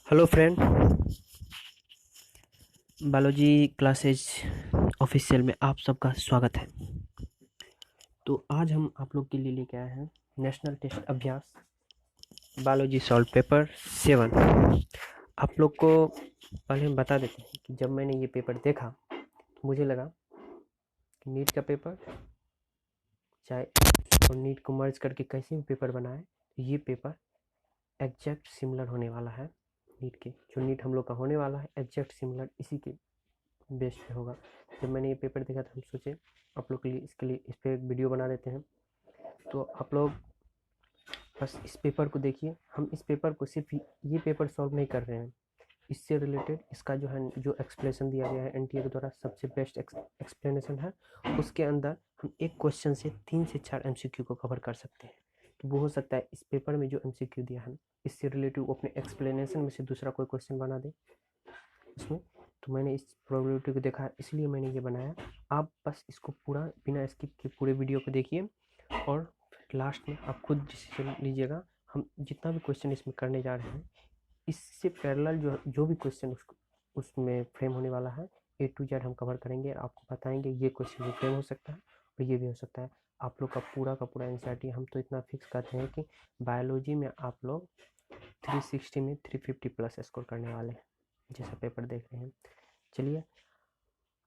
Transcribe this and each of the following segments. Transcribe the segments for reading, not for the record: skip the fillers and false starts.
Hello friend, biology classes official में आप सबका स्वागत है। तो आज हम आप लोग के लिए लेके आए हैं नेशनल टेस्ट अभ्यास बायोलॉजी सॉल्व पेपर 7। आप लोग को पहले हम बता देते हैं कि जब मैंने ये पेपर देखा तो मुझे लगा कि नीट का पेपर चाहे और नीट को मर्ज करके कैसे भी पेपर बनाए, ये पेपर एग्जैक्ट सिमिलर होने वाला है। नीट के जो नीट हम लोग का होने वाला है एग्जैक्ट सिमिलर इसी के बेस पे होगा। जब मैंने ये पेपर देखा तो हम सोचे आप लोग के लिए इसके लिए इस पर एक वीडियो बना देते हैं। तो आप लोग बस इस पेपर को देखिए। हम इस पेपर को सिर्फ ये पेपर सॉल्व नहीं कर रहे हैं, इससे रिलेटेड इसका जो है जो एक्सप्लेनेशन दिया गया है एनटीए के द्वारा सबसे बेस्ट एक्सप्लेनेशन है। उसके अंदर हम एक क्वेश्चन से 3 से 4 एमसीक्यू को कवर कर सकते हैं। तो वो हो सकता है इस पेपर में जो एमसीक्यू दिया है इससे रिलेटेड वो अपने एक्सप्लेनेशन में से दूसरा कोई क्वेश्चन बना दे इसमें। तो मैंने इस प्रोबेबिलिटी को देखा इसलिए मैंने ये बनाया। आप बस इसको पूरा बिना स्किप के पूरे वीडियो को देखिए और लास्ट में आप खुद डिसीजन लीजिएगा। हम जितना भी क्वेश्चन इसमें करने जा रहे हैं इससे पैरेलल जो भी क्वेश्चन उसमें फ्रेम होने वाला है ए टू जेड हम कवर करेंगे। आपको बताएंगे ये क्वेश्चन भी फ्रेम हो सकता है और ये भी हो सकता है। आप लोग का पूरा एनसीईआरटी हम तो इतना फिक्स करते हैं कि बायोलॉजी में आप लोग 360 में 350 प्लस स्कोर करने वाले हैं जैसा पेपर देख रहे हैं। चलिए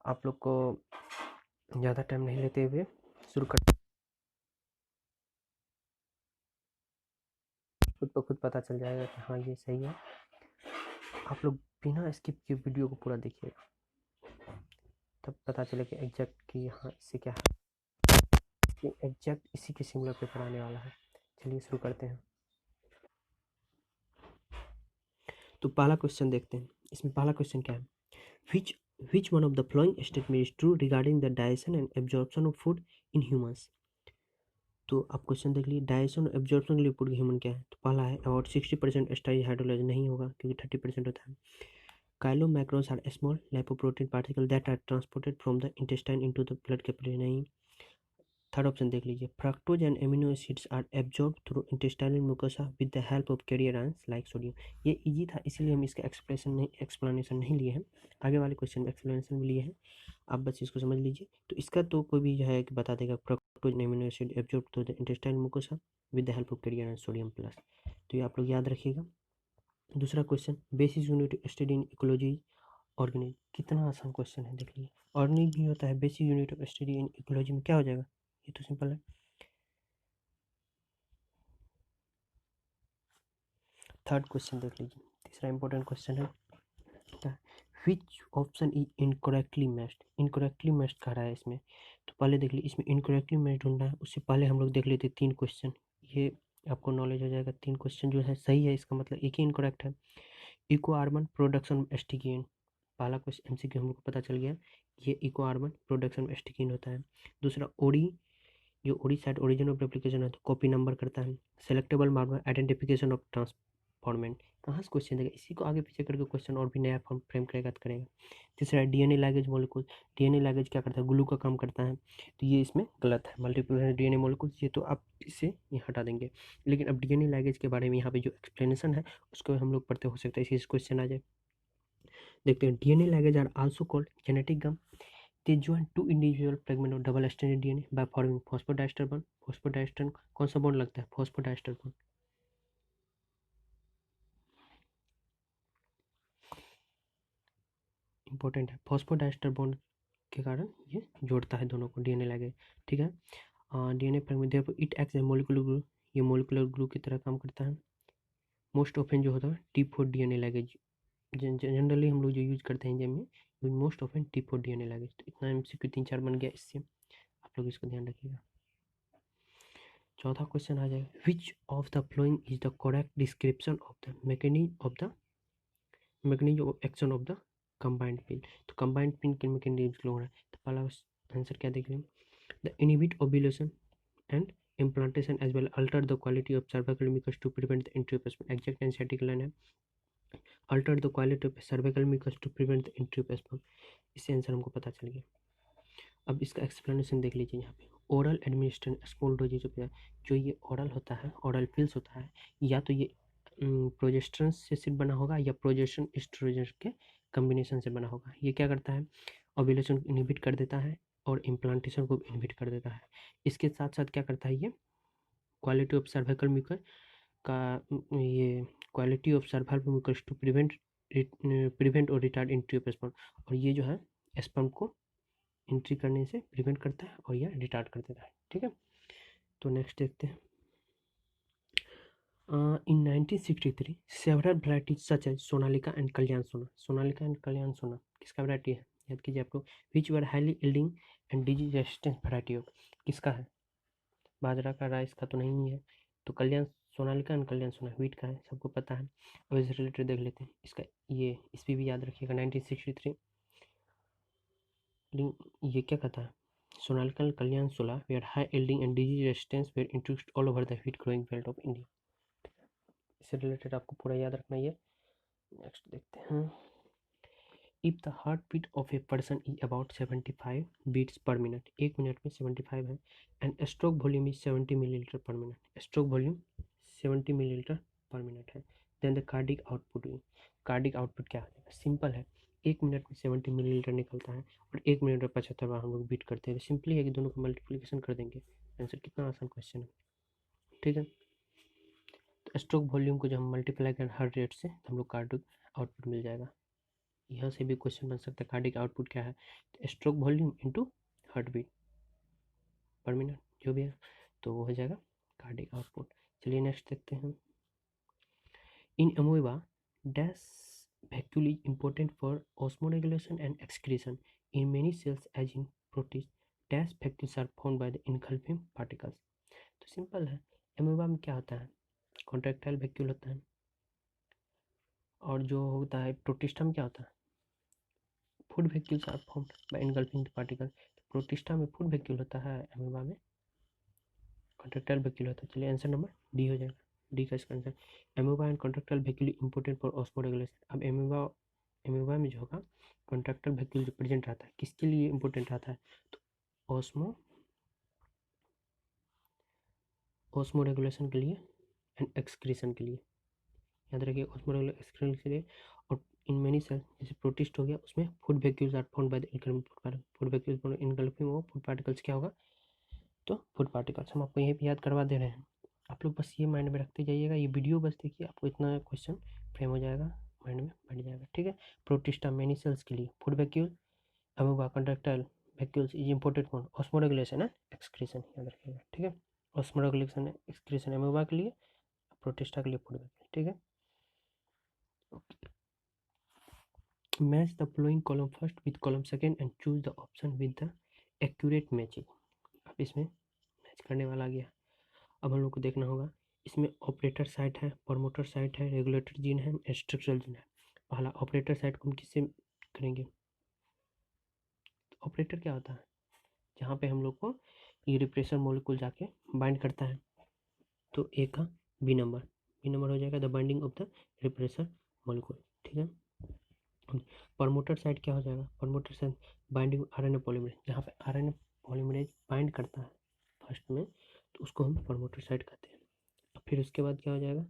आप लोग को ज़्यादा टाइम नहीं लेते हुए शुरू कर। खुद ब खुद पता चल जाएगा कि हाँ ये सही है। आप लोग बिना स्किप के वीडियो को पूरा देखिएगा, तब पता चले कि एग्जैक्ट कि हाँ इससे क्या है, एग्जैक्ट इसी के सिमिलर पेपर आने वाला है। चलिए शुरू करते हैं। तो पहला क्वेश्चन देखते हैं। इसमें पहला क्वेश्चन क्या है, which which one of the following statement is true regarding the digestion and absorption of food in humans। तो आप क्वेश्चन देख लीजिए, डाइजेशन और एब्जॉर्प्शन के लिए फूड ह्यूमन क्या है। तो पहला है अबाउट 60% स्टाइल हाइड्रोलाइज नहीं होगा क्योंकि 30% होता है। Chylomicrons are small lipoprotein particle that are transported from the intestine into the blood capillary नहीं। थर्ड ऑप्शन देख लीजिए, fructose and amino acids are absorb through intestinal mucosa with the help of carrier ions like sodium. ये easy था इसलिए हम इसका explanation नहीं लिए हैं। आगे वाले क्वेश्चन में एक्सप्लेनेशन भी लिए हैं, आप बस इसको समझ लीजिए। तो इसका तो कोई भी जो है कि बता देगा fructose and amino acid absorb through the intestinal mucosa with the help of carrier ions sodium plus. तो ये आप लोग याद रखिएगा। दूसरा question, basic unit study in ecology organic. कितना आसान क्वेश्चन है देख लीजिए। ऑर्गेनिक भी होता है, basic unit of study in ecology में क्या हो जाएगा, ये तो सिंपल है। थर्ड क्वेश्चन देख लीजिए, तीसरा इंपॉर्टेंट क्वेश्चन है which option is incorrectly matched. Incorrectly matched कह रहा है इसमें। तो पहले देख लीजिए इसमें इनकरेक्टली मैच्ड ढूंढना है, उससे पहले हम लोग देख लेते 3 क्वेश्चन। ये आपको नॉलेज हो जाएगा। 3 क्वेश्चन जो है सही है, इसका मतलब एक ही इनकरेक्ट है। इको आर्बन प्रोडक्शन एस्टिकीन, पहला क्वेश्चन एमसीक्यू हम लोग को पता चल गया, ये इको आर्बन प्रोडक्शन एस्टिकीन होता है। दूसरा ओडी, जो ori site origin of replication है तो कॉपी नंबर करता है। Selectable marker identification of transformant, कहाँ से क्वेश्चन देगा, इसी को आगे पीछे करके क्वेश्चन और भी नया फॉर्म फ्रेम करेगा तो करेगा। तीसरा DNA luggage molecule, DNA luggage क्या करता है, ग्लू का काम करता है। तो ये इसमें गलत है, मल्टीपल डीएनए मॉलिक्यूल, ये तो आप इसे ये हटा देंगे। लेकिन अब डीएनए लैगेज के बारे में यहाँ पे जो एक्सप्लेनेशन है उसको हम लोग पढ़ते, हो सकता है इसी क्वेश्चन आ जाए। देखते हैं, DNA ligase are also called genetic gum. They join two individual fragment of double stranded DNA by forming phosphodiester bond। phosphodiester कौन सा बॉन्ड लगता है, phosphodiester बॉन्ड। इंपॉर्टेंट है, phosphodiester बॉन्ड के कारण ये जोड़ता है दोनों को, डीएनए लैगेज। ठीक है, DNA fragment therefore it acts as molecular glue, ये मोलिकुलर ग्लू की तरह काम करता है। मोस्ट ऑफन जो होता है T4 डीएनए लैगेज, जनरली हम लोग जो यूज करते हैं जिम में, most often T4 DNA luggage. तो इतना एमसीक्यू 3-4 बन गया इससे, आप लोग इसको ध्यान रखिएगा। चौथा क्वेश्चन आ जाएगा, विच of the following is the correct description of the mechanism of action of the combined pin. तो कंबाइंड पिन के मैकेनिज्म हो रहा है। तो पहला आंसर क्या देख लें, the inhibit ovulation and implantation as well alter the quality of cervical mucus to prevent the entry of sperm। Exact NCERT line है, alter the quality of cervical mucus to prevent the entry of sperm। इससे answer हमको पता चल गया। अब इसका explanation देख लीजिए यहाँ पे, oral administration small doses of, जो ये ओरल होता है, ओरल पिल्स होता है, या तो ये प्रोजेस्टेरोन से सिर्फ बना होगा या प्रोजेस्टेरोन एस्ट्रोजन के कॉम्बिनेशन से बना होगा। ये क्या करता है, ओव्यूलेशन को इनहिबिट कर देता है और इम्प्लांटेशन को इनहिबिट कर देता है। इसके साथ साथ क्या करता है, ये क्वालिटी ऑफ सर्वाइकल म्यूकर का ये quality of cervical mucus to prevent और रिटार्ड एंट्री ऑफ स्पर्म, और ये जो है स्पर्म को एंट्री करने से प्रिवेंट करता है और यह रिटार्ड कर देता है। ठीक है, तो नेक्स्ट देखते हैं। In 1963, several varieties such as Sonalika and Kalyan Sona, Sonalika and Kalyan Sona किसका वैरायटी है, याद कीजिए आप लोग, which were highly yielding and disease resistant variety of, किसका है, बाजरा का, राइस का तो नहीं है, तो कल्याण सोनालिका एंड कल्याण सोना व्हीट का है, सबको पता है। अब इससे रिलेटेड देख लेते हैं इसका, ये इस पर भी याद रखिएगा 1963 ये क्या कहता है, Sonalika and Kalyan Sona were high yielding and disease resistance were introduced all over the wheat growing belt of India. इससे रिलेटेड आपको पूरा याद रखना है। नेक्स्ट देखते हैं। If the heart beat of a person is about 75 beats per minute, एक minute में 75 है, and stroke volume is 70 millilitre per minute, stroke volume 70 millilitre per minute है, then the cardiac output, cardiac output क्या है, simple है, एक minute में 70 millilitre निकलता है और एक मिनट में 75 बार हम लोग बीट करते हैं, सिंपली है कि दोनों का मल्टीप्लिकेशन कर देंगे, आंसर कितना आसान क्वेश्चन है। ठीक है, तो स्ट्रोक वॉल्यूम को जब हम मल्टीप्लाई करें हर रेट से तो हम लोग कार्डिक आउटपुट मिल जाएगा। यहाँ से भी क्वेश्चन बन सकता है, कार्डिक आउटपुट क्या है, तो stroke volume into heart beat per minute जो भी है, तो वो हो जाएगा कार्डिक आउटपुट। चलिए नेक्स्ट देखते हैं। इन अमोeba dash vacuole is important for osmoregulation and excretion in many cells as in protists dash vacuoles are formed by the engulfing particles। तो सिंपल है, अमोeba में क्या होता है, कॉन्ट्रैक्टाइल वैक्यूल होता है, और जो होता है प्रोटिस्टा में क्या होता है, food vacuoles are formed by engulfing the particle. Protista में फूड वैक्यूल होता है, अमीबा में कॉन्ट्रैक्टाइल वैक्यूल होता है। चलिए आंसर नंबर डी हो जाएगा, डी का इसका answer. Amoeba and contractile vacuole important for osmoregulation. अब अमीबा में जो होगा कॉन्ट्रैक्टाइल वैक्यूल जो प्रेजेंट रहता है किसके लिए इंपॉर्टेंट रहता है, तो ऑस्मो रेगुलेशन के लिए एंड एक्सक्रीशन के लिए, याद रखिए ऑस्मो रेगुलेशन एक्सक्रीशन के लिए। और इन मेनी सेल जैसे प्रोटिस्ट हो गया उसमें food vacuoles are found by the engulfing food vacuoles engulfing वो फूड पार्टिकल्स क्या होगा, तो फूड पार्टिकल्स। हम आपको यहीं पे याद करवा दे रहे हैं, आप लोग बस ये माइंड में रखते जाइएगा, ये वीडियो बस देखिए, आपको इतना क्वेश्चन फ्रेम हो जाएगा, माइंड में बैठ जाएगा। ठीक है, प्रोटिस्टा मेनी सेल्स के लिए food vacuole, amoeba contractile vacuoles is important for osmo regulation and excretion, याद रखिएगा। ठीक है, osmo regulation and excretion amoeba के लिए, प्रोटिस्टा के लिए फूड वैक्यूल। ठीक है, match the flowing column first with column second and choose the option with the accurate matching. अब इसमें मैच करने वाला आ गया, अब हम लोग को देखना होगा, इसमें ऑपरेटर साइट है, प्रमोटर साइट है, रेगुलेटर जीन है, स्ट्रक्चरल जीन है। पहला ऑपरेटर साइट को हम किससे करेंगे, तो ऑपरेटर क्या होता है, जहाँ पे हम लोग को ये रिप्रेसर मॉलिक्यूल जाके बाइंड करता है, तो ए का बी नंबर हो जाएगा, the binding of the repressor molecule. ठीक है, प्रमोटर साइट क्या हो जाएगा, promoter site binding RNA polymerase, जहाँ पे आरएनए पॉलीमरेज बाइंड करता है फर्स्ट में, तो उसको हम प्रमोटर साइट कहते हैं। फिर उसके बाद क्या हो जाएगा,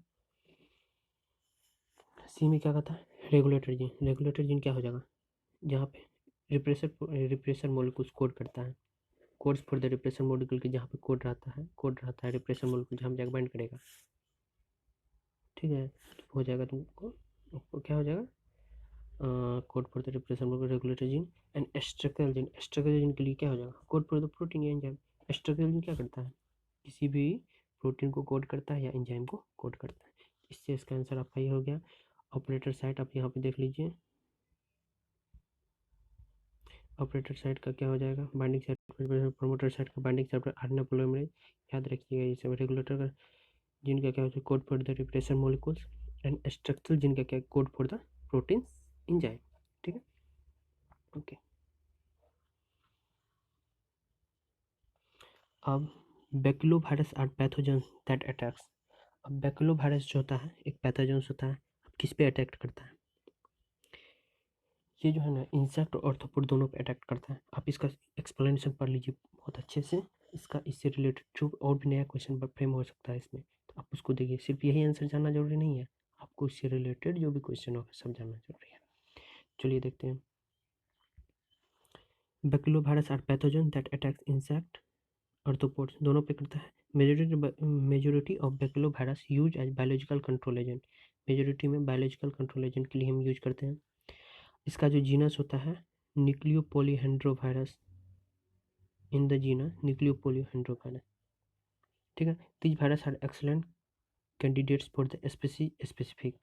सी में क्या कहता है, रेगुलेटर जीन, रेगुलेटर जीन क्या हो जाएगा, जहाँ पे रिप्रेसर मॉलिक्यूल्स कोड करता है, codes for the repressor molecule के, जहाँ पे कोड रहता है रिप्रेसर मॉलिक्यूल जहाँ जाकर बाइंड करेगा। ठीक है, हो जाएगा तुमको क्या हो जाएगा, code for the repressor molecule regulator gene and structural gene, structural gene के लिए क्या हो जाएगा, कोड फॉर द प्रोटीन या एंजाइम। स्ट्रक्चरल जीन क्या करता है, किसी भी प्रोटीन को कोड करता है या एंजाइम को कोड करता है। इससे इसका आंसर आपका ये हो गया। ऑपरेटर साइट आप यहाँ पे देख लीजिए, ऑपरेटर साइट का क्या हो जाएगा, बाइंडिंग साइट, प्रमोटर साइट का बाइंडिंग साइट पर आरएनए पॉलीमरेज, याद रखिएगा ये सब। रेगुलेटर का जिनका क्या होता है, code for the repressor molecules and structural जिनका क्या code for the protein enzyme. ठीक है, ओके। अब baculovirus are pathogen that attacks. अब बैक्यूलोवायरस जो होता है एक पैथोजन होता है, अब किस पे अटैक करता है, ये जो है ना इंसेक्ट और ऑर्थोपोड दोनों पे अटैक करता है। आप इसका एक्सप्लेनेशन पढ़ लीजिए बहुत अच्छे से, इसका इससे रिलेटेड जो और भी नया क्वेश्चन फ्रेम हो सकता है इसमें, तो आप उसको देखिए, सिर्फ यही आंसर जानना जरूरी नहीं है, आपको इससे रिलेटेड जो भी क्वेश्चन होगा सब जानना जरूरी है। चलिए देखते हैं। Bacteriovirus are pathogen that attacks insect arthropods, दोनों पे करता है। Majority of bacteriovirus use as biological control agent, majority में बायोलॉजिकल कंट्रोल एजेंट के लिए हम यूज करते हैं। इसका जो जीनस होता है न्यूक्लियोपोलीहेंड्रोवायरस, इन द जीनस न्यूक्लियोपोलीहेंड्रोवायरस, ठीक है। This virus are excellent candidates for the specific,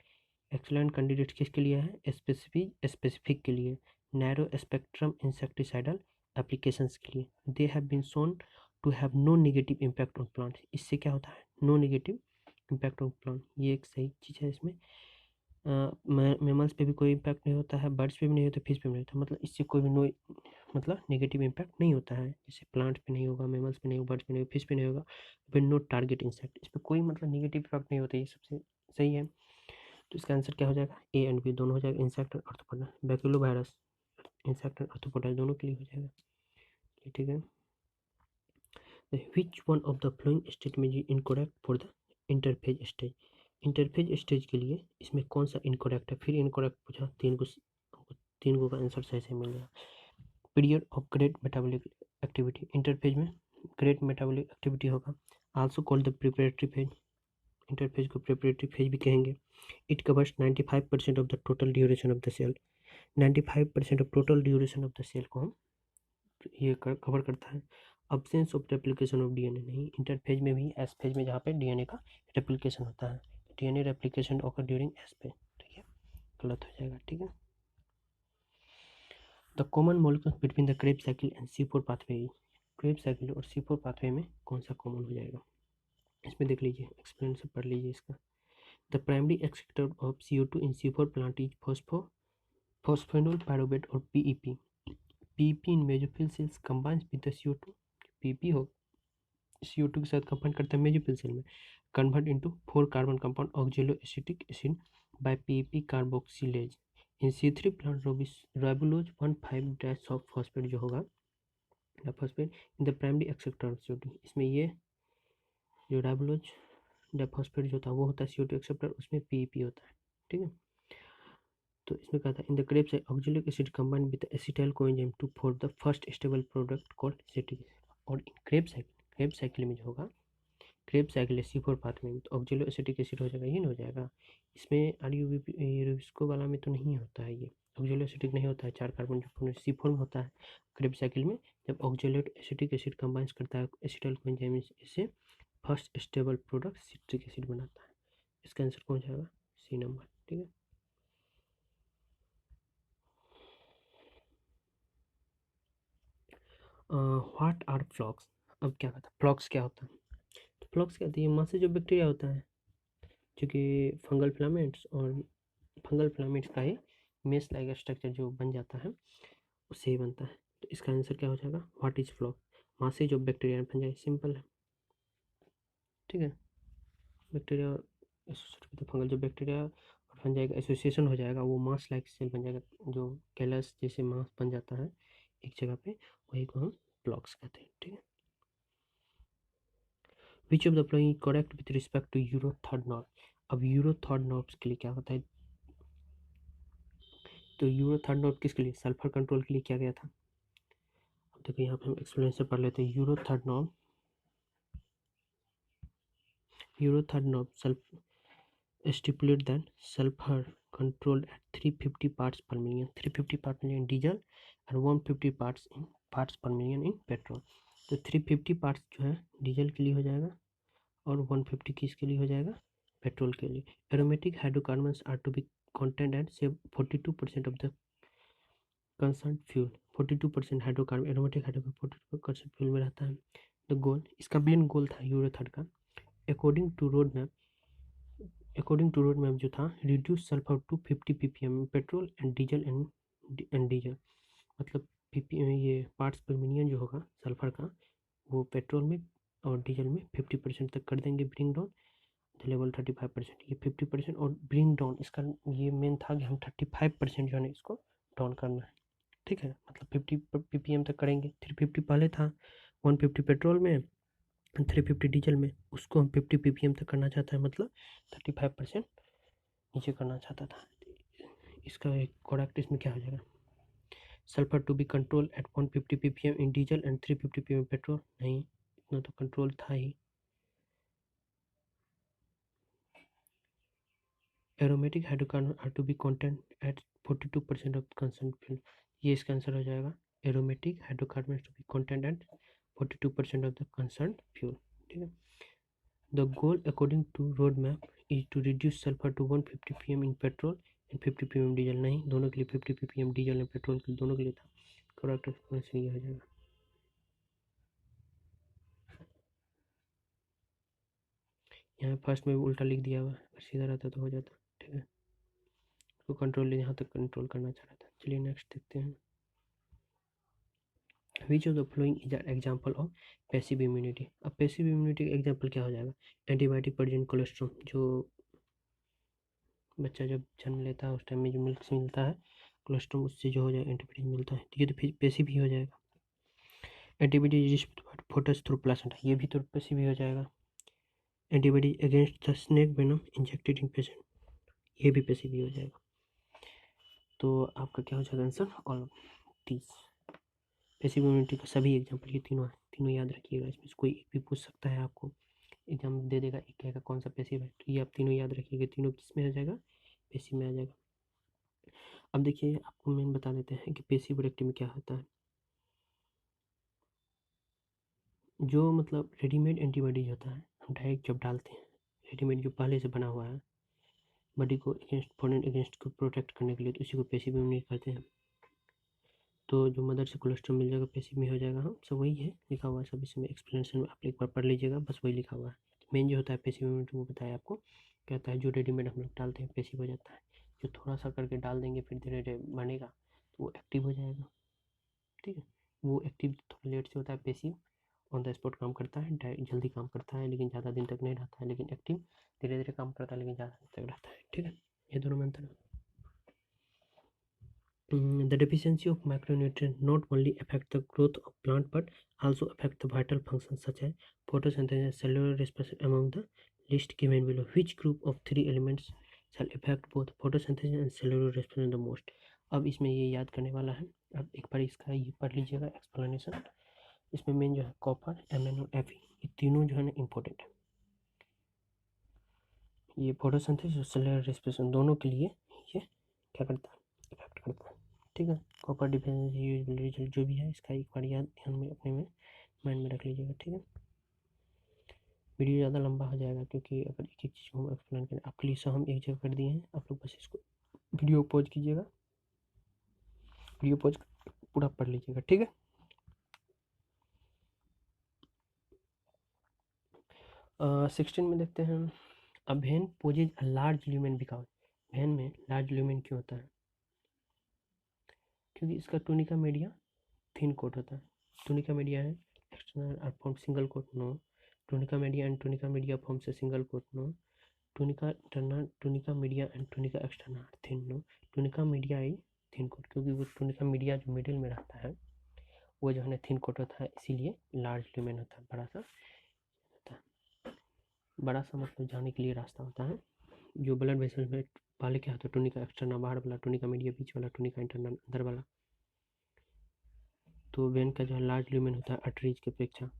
excellent candidate किसके लिए है? स्पेसिफिक के लिए, नैरो स्पेक्ट्रम इंसेक्टिसाइडल एप्लीकेशंस के लिए। They have been shown to have no negative impact on plant, इससे क्या होता है? No negative impact on plant, ये एक सही चीज़ है। इसमें मैमल्स पे भी कोई इम्पैक्ट नहीं होता है, बर्ड्स पे भी नहीं होता, फिश पे भी नहीं होता, मतलब इससे कोई भी मतलब नेगेटिव इम्पैक्ट नहीं होता है। जैसे प्लांट पे नहीं होगा, मैमल्स पे नहीं होगा, बर्ड्स पे नहीं होगा, फिश पे नहीं होगा, फिर नो टारगेट इंसेक्ट, इस पर कोई मतलब नेगेटिव इम्पैक्ट नहीं होता, ये सबसे सही है। तो इसका आंसर क्या हो जाएगा? ए एंड बी दोनों हो जाएगा, इंसेक्ट और आर्थ्रोपोडा। बैक्टीरियोवायरस इंसेक्ट और आर्थ्रोपोडा दोनों के लिए हो जाएगा, ठीक है। विच one of the following statement is incorrect for the interphase stage, interphase stage के लिए इसमें कौन सा इनकरेक्ट है? फिर इनकरेक्ट पूछा, तीन को का आंसर सही से मिल गया। Period of great metabolic activity, interphase में ग्रेट मेटाबॉलिक एक्टिविटी होगा। Also called the preparatory phase, interphase को प्रिपरेटरी फेज भी कहेंगे। It covers 95% of the total duration of the cell, 95% of total duration of the cell को हम ये cover करता है। Absence of replication of DNA, नहीं, इंटरफेज में भी एस फेज में जहाँ पे डीएनए का रेप्लिकेशन होता है, DNA replication occur during S phase, तो ये गलत हो जाएगा, ठीक है। The common molecules between the Krebs cycle and C4 pathway, Krebs cycle और C4 पाथवे में कौन सा कॉमन हो जाएगा? इसमें देख लीजिए, एक्सप्लेनेशन पढ़ लीजिए इसका। The primary acceptor of CO2 in C4 plant is phosphoenol pyruvate और PEP। PEP in mesophyll cells combines with the CO2, PEP हो CO2 के साथ कंबाइन करता है मेसोफिल सेल में, convert into 4 carbon compound oxaloacetic acid by PEP carboxylase. In C3 plant ribulose 1,5 phosphate जो होगा phosphate in the primary acceptor of CO2, इसमें ये जो राइबोलोज डाइफॉस्फेट जो होता है वो होता है CO2 एक्सेप्टर, उसमें PEP होता है, ठीक है। तो इसमें कहा था in the Krebs cycle oxalic acid combine with acetyl coenzyme to for the first stable product called acetic acid. और इन क्रेब साइकिल में जो होगा, क्रेब साइकिल C4 पाथवे में, तो ऑक्जेलो एसिटिक एसिड हो जाएगा, ये नहीं हो जाएगा। इसमें RUBSCO वाला में तो नहीं होता है, ये ऑक्जेलो एसिटिक नहीं होता है, 4 कार्बन जो C4 में होता है। क्रेब साइकिल में जब ऑक्जेलेट एसिटिक एसिड कंबाइंस करता है एसिटाइल कोएंजाइम से, first stable product citric acid बनाता है। इसका आंसर कौन जाएगा? C नंबर, ठीक है। व्हाट आर फ्लॉक्स, अब क्या कहता है फ्लॉक्स क्या होता है? तो फ्लॉक्स क्या होती है? माँ से जो बैक्टीरिया होता है, जो कि फंगल फिलामेंट्स, और फंगल फिलामेंट्स का ही मेस लाइक स्ट्रक्चर जो बन जाता है उससे ही बनता है। तो इसका आंसर क्या हो जाएगा? What is floc? माँ से जो बैक्टीरिया बन जाए, सिंपल है, ठीक है। बैक्टीरिया फंगल जो बैक्टीरिया बन जाएगा, एसोसिएशन हो जाएगा, वो मास लाइक सेल बन जाएगा, जो कैलस जैसे मास बन जाता है एक जगह पे, वही को हम फ्लॉक्स कहते हैं, ठीक है। Which of the following correct with respect to Euro third norm, अब यूरो थर्ड नॉर्म्स के लिए क्या होता है? तो यूरो थर्ड नॉर्म किसके लिए? सल्फर कंट्रोल के लिए किया गया था। अब देखो यहाँ पे हम एक्सप्लेनेशन पढ़ लेते हैं। Euro third norm stipulate that sulfur controlled at 350 parts per million, 350 parts per million diesel और 150 parts per million in petrol. तो 350 पार्ट्स जो है डीजल के लिए हो जाएगा और 150 किसके लिए हो जाएगा? पेट्रोल के लिए। Aromatic hydrocarbons are to be content at say 42% of the concerned fuel, 42% hydrocarbon, aromatic hydrocarbon 42% fuel में रहता है। द गोल, इसका मेन गोल था यूरो थर्ड का, अकॉर्डिंग टू रोड मैप जो था, reduce sulphur to 50 ppm petrol and diesel and diesel, मतलब ये पार्ट्स पर मिलियन जो होगा सल्फर का, वो पेट्रोल में और डीजल में 50% तक कर देंगे, ब्रिंग डाउन द लेवल 35%, ये 50% और ब्रिंग डाउन, इसका ये मेन था कि हम 35% जो है इसको डाउन करना है, ठीक है। मतलब 50 ppm तक करेंगे। 350 पहले था, 150 पेट्रोल में 350 डीजल में, उसको हम 50 ppm तक करना चाहते हैं, मतलब 35% नीचे करना चाहता था। इसका एक करेक्ट इसमें क्या हो जाएगा, sulphur to be control at 150 ppm in diesel and 350 ppm petrol. नहीं, इतना तो कंट्रोल था ही। Aromatic hydrocarbon are to be content at 42% of concern fuel. ये इसका आंसर हो जाएगा, aromatic hydrocarbon to be content at 42% of the concern fuel. ठीक है। The goal according to road map is to reduce sulphur to 150 ppm in petrol and 50 ppm diesel. नहीं, दोनों के लिए 50 ppm डीजल एंड पेट्रोल के दोनों के लिए था। करेक्ट आंसर ये हो जाएगा। यहाँ फर्स्ट में भी उल्टा लिख दिया हुआ है, अगर सीधा रहता तो हो जाता। ठीक है, तो कंट्रोल यहाँ तक कंट्रोल करना चाह रहा था। चलिए नेक्स्ट देखते हैं। विच of the following is an example of passive immunity. अब पैसिव इम्यूनिटी का एग्जाम्पल क्या हो जाएगा, एंटीबायोटिक प्रेजेंट कोलेस्ट्रॉम। जो बच्चा जब जन्म लेता है उस टाइम में जो मिल्क से मिलता है कोलेस्ट्रॉम, उससे जो हो जाएगा एंटीबायोटिक मिलता है, तो ये तो पैसिव ही हो जाएगा। एंटीबायोटिक फोटस थ्रू प्लासेंटा, ये भी तो पैसिव ही हो जाएगा। Antibody against the snake venom injected in patient, ये भी पैसिव ही हो जाएगा। तो आपका क्या हो जाएगा आंसर, ऑल 30। पैसिव इम्यूनिटी का सभी एग्जाम्पल ये तीनों है, तीनों याद रखिएगा। इसमें से कोई एक भी पूछ सकता है, आपको एग्जाम दे देगा, एक कहेगा कौन सा पैसिव है, तो ये आप तीनों याद रखिएगा, तीनों किस में आ जाएगा, पैसिव में आ जाएगा। अब देखिए आपको मेन बता देते हैं कि पैसिव रिएक्टिव में क्या होता है। जो मतलब रेडीमेड एंटीबॉडीज होता है, हम डायरेक्ट जब डालते हैं, रेडीमेड जो पहले से बना हुआ है बॉडी को अगेंस्ट फॉरेन अगेंस्ट को प्रोटेक्ट करने के लिए, तो इसी को पैसिव इम्यूनिटी कहते हैं। तो जो मदर से कोलेस्ट्रॉल मिल जाएगा पैसिव में हो जाएगा। हम सब वही है लिखा हुआ है, सब इसमें एक्सप्लेनेशन में आप एक बार पढ़ लीजिएगा, बस वही लिखा हुआ है। मेन जो होता है पैसिव इम्यूनिटी वो बताया आपको, कहता है जो रेडीमेड हम लोग डालते हैं पैसिव हो जाता है, जो थोड़ा सा करके डाल देंगे फिर धीरे धीरे बनेगा तो वो एक्टिव हो जाएगा। ठीक है, वो एक्टिव थोड़ा लेट से होता है, पैसिव ऑन द स्पॉट काम करता है, जल्दी काम करता है लेकिन ज़्यादा दिन तक नहीं रहता है, लेकिन एक्टिव धीरे धीरे काम करता है लेकिन ज़्यादा दिन तक रहता है। ठीक है, ये दोनों में अंतर है। The deficiency of macronutrient not only affect the growth of plant but also affect the vital functions such as photosynthesis and cellular respiration among the list given below. Which group of three elements shall affect both photosynthesis and cellular respiration the most? अब इसमें ये याद करने वाला है, अब एक बार इसका ये पढ़ लीजिएगा एक्सप्लेनेशन। इसमें मेन जो है कॉपर, एमएन और एफई, ये तीनों जो है ना इम्पोर्टेंट है। ये फोटोसिंथेसिस और सेलुलर रेस्पिरेशन दोनों के लिए ये क्या करता है, इफेक्ट करता है। ठीक है, कॉपर डिफिशिएंसी रिजल्ट जो भी है इसका एक बार याद ध्यान में अपने में माइंड में रख लीजिएगा। ठीक है, वीडियो ज़्यादा लंबा हो जाएगा क्योंकि अगर एक एक चीज़ को हम एक्सप्लेन करें, आपके लिए सब हम एक जगह कर दिए हैं, आप लोग बस इसको वीडियो पॉज कीजिएगा, वीडियो पॉज पूरा पढ़ लीजिएगा। ठीक है, 16 में देखते हैं, a vein possesses a large lumen because. Vein में लार्ज ल्यूमेन क्यों होता है, क्योंकि इसका टूनिका मीडिया थिन कोट होता है। टूनिका मीडिया है external are form single coat, no. Tunica media and tunica media form से single coat, no. Tunica internal, tunica media and tunica external thin, no. Tunica media I thin coat, क्योंकि वो tunica media जो middle में रहता है वो जो है ना थिन कोट होता है, इसीलिए लार्ज ल्यूमेन होता है, बड़ा सा होता है। बड़ा सा मतलब जाने के लिए रास्ता होता है। जो ब्लड वेसल में पहले क्या होता है, टूनिका एक्सटर्नल बाहर वाला, टूनिका मीडिया बीच वाला, टूनिका इंटरनल अंदर वाला। तो वेन का जो है लार्ज ल्यूमेन होता है आर्टरीज की अपेक्षा।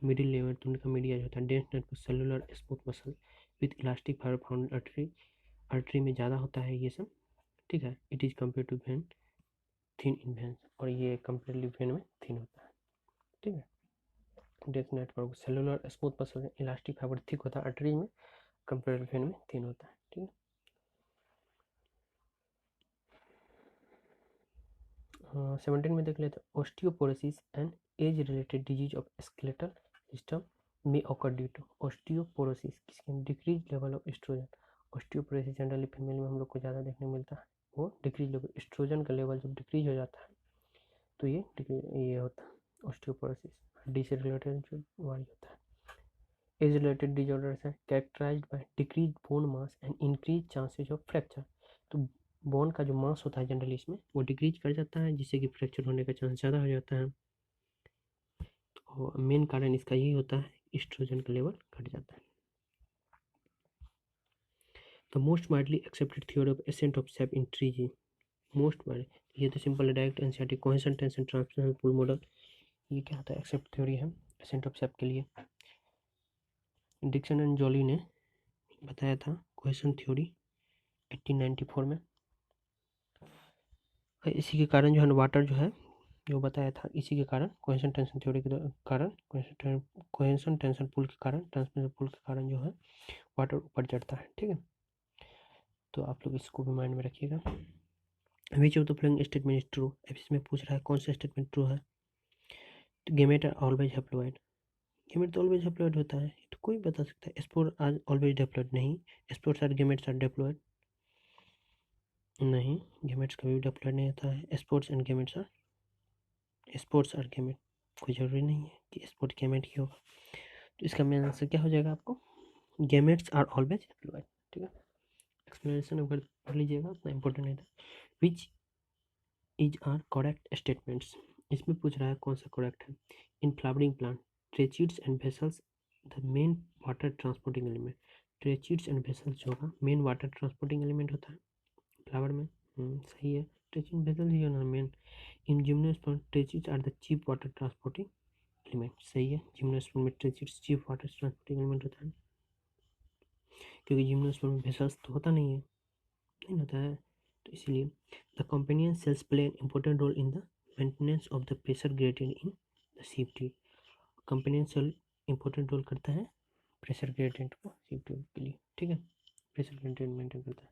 मिडिल लेवल टूनिका मीडिया जो होता है dense network cellular smooth muscle with elastic fibre found artery, artery में ज़्यादा होता है ये सब। ठीक है, it is compare to vein thin in veins, और ये कंपेरेटिवली वेन में थिन होता है। ठीक है, dense network cellular smooth muscle elastic fibre thick होता है आर्टरी में, कंपेरेटिव वेन में थिन होता है। ठीक है, 17 में देख लेते हैं, osteoporosis and age related disease of skeletal system में ऑकर ड्यू टू। ऑस्टियोपोरोसिस किसके, decrease level of oestrogen. Osteoporosis generally female में हम लोग को ज़्यादा देखने मिलता है, वो डिक्रीज लेवल एस्ट्रोजन का लेवल जब डिक्रीज हो जाता है तो ये होता है ऑस्टियोपोरोसिस। हड्डी से रिलेटेड जो बीमारी होता है। एज रिलेटेड डिजॉर्डर्स है characterized by decrease bone mass and increase chances of fracture. तो बोन का जो मास होता है जनरली इसमें वो डिक्रीज कर जाता है, जिससे कि फ्रैक्चर होने का चांस ज़्यादा हो जाता है। तो मेन कारण इसका यही होता है, एस्ट्रोजन का लेवल घट जाता है। The most widely accepted theory of ascent of sap in tree जी। मोस्ट वाइड, ये तो सिंपल है, direct NCERT cohesion tension transfer pull model. ये क्या होता है, एक्सेप्ट थ्योरी है एसेंट ऑफ सेप के लिए। डिक्सन एंड जॉली ने बताया था कोहेशन थ्योरी 1894 में। इसी के कारण जो है वाटर जो है जो बताया था, इसी के कारण कोहेशन टेंशन थ्योरी के कारण कोहेशन टेंशन पुल के कारण ट्रांसमिशन पुल के कारण जो है वाटर ऊपर चढ़ता है। ठीक है, तो आप लोग इसको भी माइंड में रखिएगा। विच of the following statement is true. अब इसमें पूछ रहा है कौन सा स्टेटमेंट ट्रू है। तो gamete are always haploid, gamete तो ऑलवेज हैप्लॉइड होता है, तो कोई बता सकता है। स्पोर आर ऑलवेज डिप्लॉइड, नहीं। Spores are gametes are diploid, नहीं। गेमेट्स कभी भी डिप्लॉइड नहीं होता है। Spores and gametes are, spores are gamete, कोई जरूरी नहीं है कि स्पोर्ट गेमेट ही होगा। तो इसका मेन आंसर क्या हो जाएगा आपको, गेमेट्स आर ऑलवेज हैप्लॉइड। ठीक है, एक्सप्लेनेशन अगर पढ़ लीजिएगा उतना इंपॉर्टेंट नहीं था। Which is are correct statements, इसमें पूछ रहा है कौन सा करेक्ट है। In flowering plant tracheids and vessels the main water transporting element. Tracheids and vessels जो होगा मेन वाटर ट्रांसपोर्टिंग एलिमेंट होता है फ्लावर में। सही है, ट्रेचिड वेसल्स ही होना main. In gymnosperm tracheids are the cheap water transporting element, सही है। जिम्नोस्पर्म में tracheids cheap water transporting element होता है, क्योंकि जिम्नोस्पर्म में वेसल्स तो होता नहीं है, नहीं होता है, तो इसलिए the companion cells play an important role in the maintenance of the pressure gradient in the sieve tube. Companion cell important role करता है प्रेशर ग्रेडियंट को सीप ट्यूब के लिए। ठीक है, प्रेशर ग्रेडियंट मेंटेन करता है,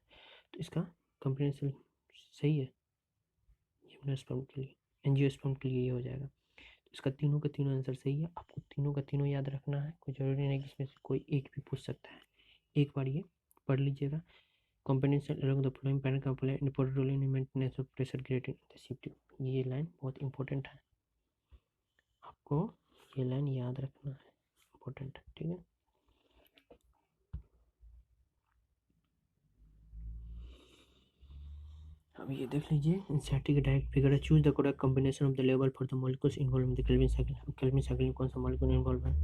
तो इसका कंपेनियन सेल सही है जिम्नोस्पर्म के लिए। एंजियोस्पर्म के लिए ये हो जाएगा। तो इसका तीनों का तीनों आंसर सही है। आपको तीनों का तीनों याद रखना है, कोई जरूरी नहीं कि इसमें से कोई एक भी पूछ सकता है। एक बार ये पढ़ लीजिएगा। Combination along the following pattern can play an important role in maintenance of pressure gradient in the ship tube। ये लाइन बहुत इंपॉर्टेंट है, आपको ये लाइन याद रखना है, इंपॉर्टेंट है। ठीक है, अब ये देख लीजिए एनसीईआरटी के डायरेक्ट फिगर है। Choose the correct combination of the level for the molecules involve in the Calvin cycle. Calvin cycle में कौन सा मॉलिक्यूल इन्वॉल्व है,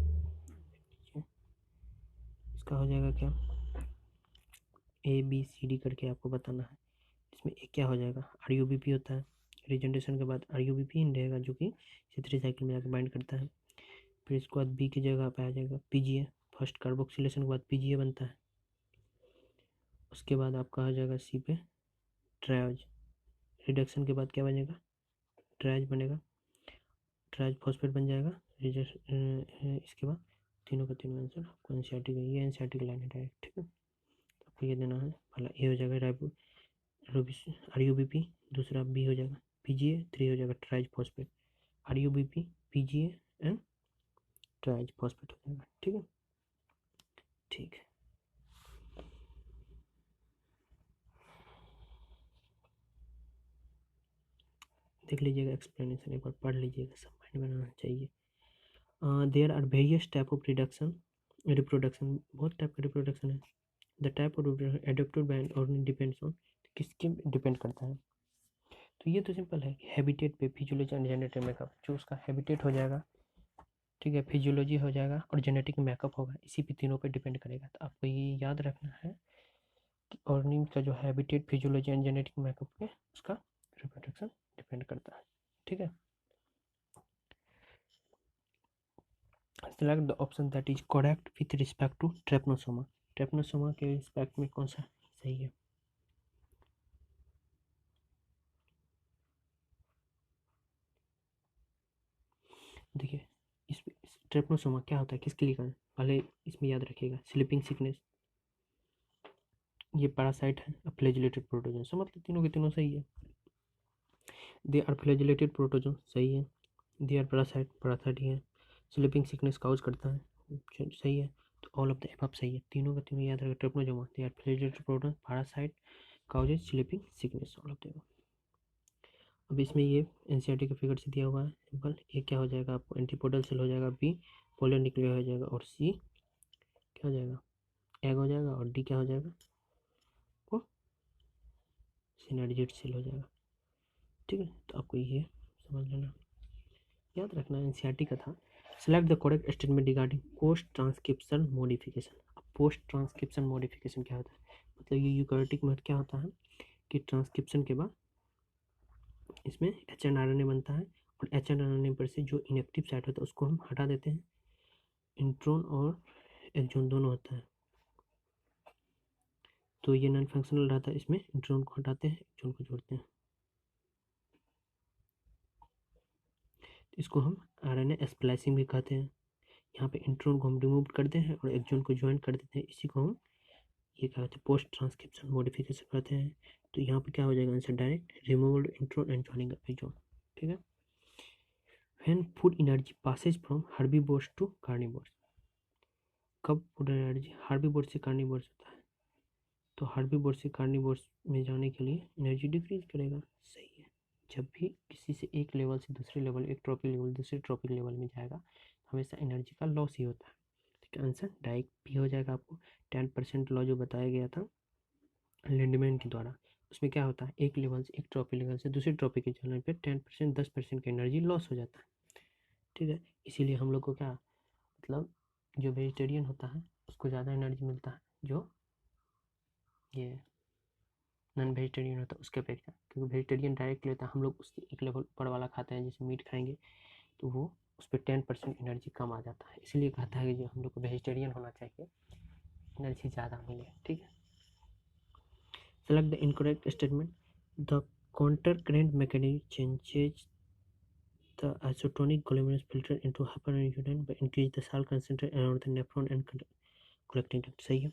इसका हो जाएगा क्या, ए बी सी डी करके आपको बताना है। इसमें एक क्या हो जाएगा, आर यू बी पी होता है। रिजेंटेशन के बाद आर यू बी पी रहेगा जो कि C3 साइकिल में जाकर बाइंड करता है। फिर इसके बाद बी की जगह पे आ जाएगा पीजीए, फर्स्ट कार्बोक्सिलेशन के बाद पीजीए बनता है। उसके बाद आपका आ जाएगा सी पे ट्रायोज, रिडक्शन के बाद क्या बनेगा, ट्रायोज बनेगा, ट्रायोज फॉस्फेट बन जाएगा। इसके बाद तीनों का तीनों आंसर आपको एनसीईआरटी का, ये एनसीईआरटी की लाइन है डायरेक्ट। ठीक है, तो आपको ये देना है, पहला ए हो जाएगा ribo R U B P, दूसरा बी हो जाएगा पीजीए, थ्री हो जाएगा triose phosphate, R U B P PGA and triose phosphate हो जाएगा। ठीक है, ठीक है, देख लीजिएगा एक्सप्लेनेशन, एक बार पढ़ लीजिएगा, सब माइंड बनाना चाहिए। There are various type of reduction, reproduction, बहुत टाइप का रिप्रोडक्शन है। The type of adapted by और डिपेंड्स ऑन, किसके डिपेंड करता है। तो ये तो सिंपल है, हैबिटेट पे, फिजियोलॉजी एंड जेनेटिक मेकअप, जो उसका हैबिटेट हो जाएगा, ठीक है, फिजियोलॉजी हो जाएगा और जेनेटिक मेकअप होगा, इसी पे तीनों पे डिपेंड करेगा। तो आपको ये याद रखना है कि ऑर्गेनिज्म का जो habitat, physiology and genetic makeup पे उसका रिप्रोडक्शन डिपेंड करता है। ठीक है, select the option that is correct with respect to trypanosoma. Trypanosoma के रिस्पेक्ट में कौन सा सही है, देखिए इस ट्रेपनोसोमा क्या होता है, किसके लिए, पहले इसमें याद रखिएगा, स्लीपिंग सिकनेस, ये पैरासाइट है, फ्लैजिलेटेड प्रोटोजोन, सो मतलब तीनों के तीनों सही है। दे आर फ्लैजिलेटेड प्रोटोजोन, सही है। दे आर पैरासाइट, पैरासाइट ही है। स्लीपिंग सिकनेस काउज करता है, सही है। तो ऑल ऑफ द एबव सही है, तीनों का तीनों याद रखें। Trypanosoma, they are flagellated protozoan, parasite, causes sleeping sickness, all of the above. अब इसमें ये एनसीईआरटी के फिगर से दिया हुआ है सिंपल। ये क्या हो जाएगा आपको, एंटीपोडल सेल हो जाएगा, बी पोलर न्यूक्लियर हो जाएगा, और सी क्या हो जाएगा, एग हो जाएगा, और डी क्या हो जाएगा, वो सिनर्जिड सेल हो जाएगा। ठीक है, तो आपको ये समझ लेना, याद रखना, एनसीईआरटी का था। Select the correct statement regarding post transcription modification. अब पोस्ट ट्रांसक्रिप्शन मॉडिफिकेशन क्या होता है, मतलब ये यूकैरियोटिक में क्या होता है कि ट्रांसक्रिप्शन के बाद इसमें H N R N A बनता है, और H N R N A पर से जो इनएक्टिव साइट होता है उसको हम हटा देते हैं। इंट्रॉन और एक्सॉन दोनों होता है, तो ये नॉन फंक्शनल रहता है, इसमें इंट्रॉन को हटाते हैं, एक्सॉन को जोड़ते हैं। इसको हम आरएनए स्प्लाइसिंग भी कहते हैं। यहाँ पे इंट्रॉन को हम रिमूव करते हैं और एक्सॉन को ज्वाइन कर देते हैं, इसी को हम ये क्या कहते हैं पोस्ट ट्रांसक्रिप्शन मॉडिफिकेशन कहते हैं। तो यहाँ पे क्या हो जाएगा answer, direct removal intron and joining exon. ठीक है। When food energy passes from herbivores to carnivores, कब फूड एनर्जी हर्बीवोर्स से कार्निवोर्स होता है, तो हर्बीवोर्स से कार्निवोर्स में जाने के लिए एनर्जी डिक्रीज करेगा। सही है। जब भी किसी से एक लेवल से दूसरे लेवल, एक ट्रॉपिक लेवल दूसरे ट्रॉपिक लेवल में जाएगा, हमेशा एनर्जी का लॉस ही होता है। ठीक है, आंसर डायरेक्ट भी हो जाएगा आपको। 10% लॉ जो बताया गया था लैंडमैन के द्वारा, उसमें क्या होता है, एक लेवल से एक ट्रॉपिक लेवल से दूसरे ट्रॉपिक के चलने पे 10% 10% की एनर्जी लॉस हो जाता है। ठीक है, इसीलिए हम लोग को क्या मतलब जो वेजिटेरियन होता है उसको ज़्यादा एनर्जी मिलता है, जो ये नॉन वेजिटेरियन होता है उसके अपेक्षा, क्योंकि वेजिटेरियन डायरेक्ट लेता है, हम लोग उससे एक लेवल ऊपर वाला खाते हैं, जैसे मीट खाएंगे तो वो उस पर 10% एनर्जी कम आ जाता है। इसलिए कहता है कि जो हम लोग को वेजिटेरियन होना चाहिए, एनर्जी ज़्यादा मिले। ठीक है। Select the incorrect statement. The counter current mechanism changes the isotonic glomerulus filter into hyperinsuline by increase the salt concentration around the nephron and collecting duct। सही है,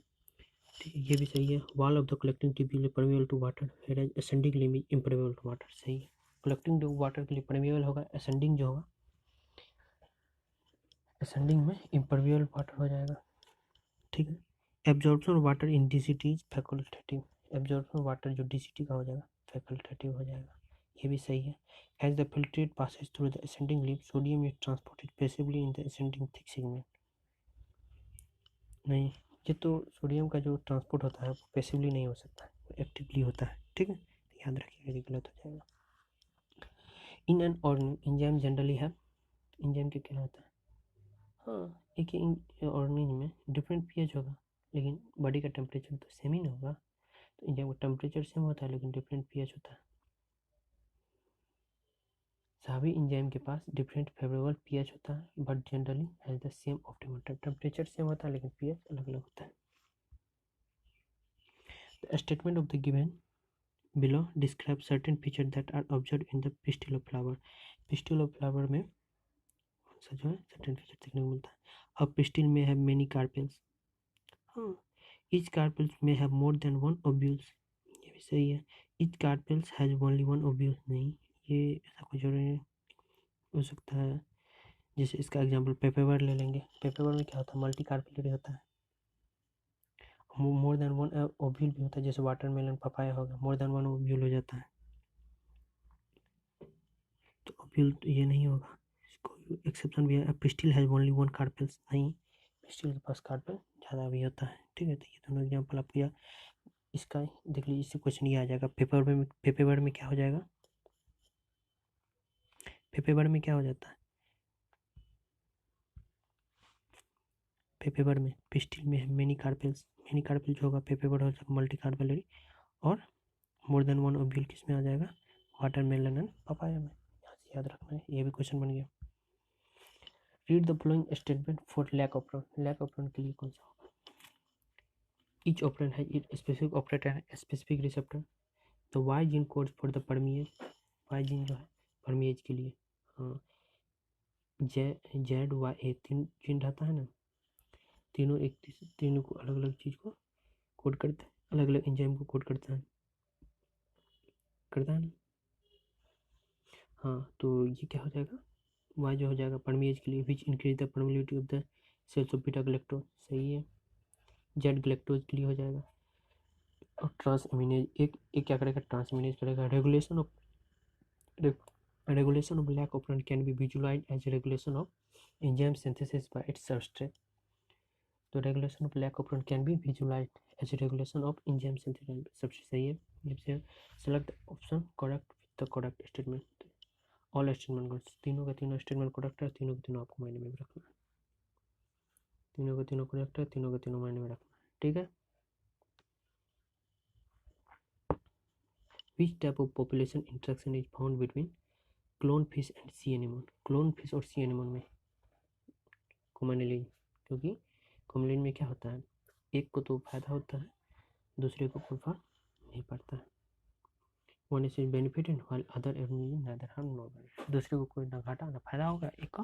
ये भी सही है। wall of the collecting tubule is permeable to water whereas ascending limb is impermeable to water। सही है, collecting tube water के लिए permeable होगा, ascending जो होगा ascending में impermeable वाटर हो जाएगा। ठीक है। Absorption water in DCT is facultative, absorption water जो डीसीटी का हो जाएगा फैकल्टेटिव हो जाएगा, ये भी सही है। As the filtrate passes through the ascending limb sodium is transported passively in the ascending thick segment. नहीं, ये तो सोडियम का जो ट्रांसपोर्ट होता है वो पैसिवली नहीं हो सकता है, वो एक्टिवली होता है। ठीक है, याद रखिएगा, ये गलत हो जाएगा। In an organism enzyme generally है, एंजाइम के क्या होता है, हाँ एक ही ऑर्गेनिज्म में डिफरेंट पीएच होगा, लेकिन बॉडी का टेम्परेचर तो सेम ही नहीं होगा। तो एंजाइम का टेम्परेचर सेम होता है लेकिन डिफरेंट पीएच होता है। सभी एंजाइम के पास डिफरेंट फेवरेबल पीएच होता है but generally has the same optimal temperature same होता है लेकिन पीएच अलग अलग होता है। The statement of the given below describe certain feature that are observe in the pistil of flower. Pistil of flower में कौन सा जो है सर्टेन फीचर देखने को मिलता है। अब पिस्टिल में हैव मेनी कार्पेल्स, हाँ ईच कार्पेल्स में have more than one ovules, ये भी सही है। Each carpels has only one ovule, नहीं ये ऐसा कुछ जरूरी नहीं हो सकता है। जैसे इसका एग्जांपल पेपेवर ले लेंगे, पेपेवर में क्या होता है मल्टी कार्पेलरी होता है, मोर देन वन ओव्यूल भी होता है, जैसे वाटरमेलन पपाया होगा मोर देन वन ओव्यूल हो जाता है, तो ओव्यूल तो ये नहीं होगा, इसको एक्सेप्शन भी है। Pistil has only one carpels, नहीं पिस्टिल के पास कार्पेल ज़्यादा भी होता है। ठीक है, तो ये दोनों एग्जाम्पल आपको या इसका देख लीजिए, इससे क्वेश्चन ये आ जाएगा। पेपेवर में क्या हो जाएगा, पेपेवर में क्या हो जाता है, पेपेवर में पिस्टिल में मेनी कार्पेल्स, मेनी कार्पेल जो होगा पेपेवर हो जाएगा मल्टी कार्पेलरी, और मोर देन वन ओव्यूल किस में आ जाएगा, वाटरमेलन एंड पपाया में। यहाँ से याद रखना है, ये भी क्वेश्चन बन गया। Read the following statement for lac operon, lac operon के लिए कौन सा होगा। ईच ऑपरेंड है स्पेसिफिक ऑपरेटर है स्पेसिफिक रिसेप्टर, तो Y gene codes for the permease, Y gene जो है परमिएज के लिए, हाँ जेड वाई ए तीन जीन रहता है ना, तीनों तीनों को अलग अलग चीज़ को कोड करता है, अलग अलग एंजाइम को कोड करता है ना। हाँ तो ये क्या हो जाएगा, वाई जो हो जाएगा परमिएज के लिए, which increase the permeability of the cells of beta galactose, सही है। जेड गैलेक्टोज के लिए हो जाएगा। और ट्रांसमिनेज एक क्या करेगा, ट्रांसमिनेज करेगा। Regulation of lac operon can be visualise as regulation of enzyme synthesis by its substrate, तो regulation of lac operon can be visualise as regulation of enzyme synthesis, सबसे सही है। Select option correct with the correct statement, all statement तीनों का तीनों statement correct है, तीनों के तीनों आपको माइंड में रखना है, तीनों का तीनों करेक्ट है, तीनों का तीनों माइंड में रखना है। ठीक है। Which type of population interaction is found between clown fish and C anemone? Clown fish और सी एनिमोन में कॉमनली, क्योंकि कॉमनली में क्या होता है, एक को तो फायदा होता है, दूसरे को कोई फर्क नहीं पड़ता है। One is benefited while other neither harm nor benefit, दूसरे को कोई ना घाटा ना फायदा होगा, एक का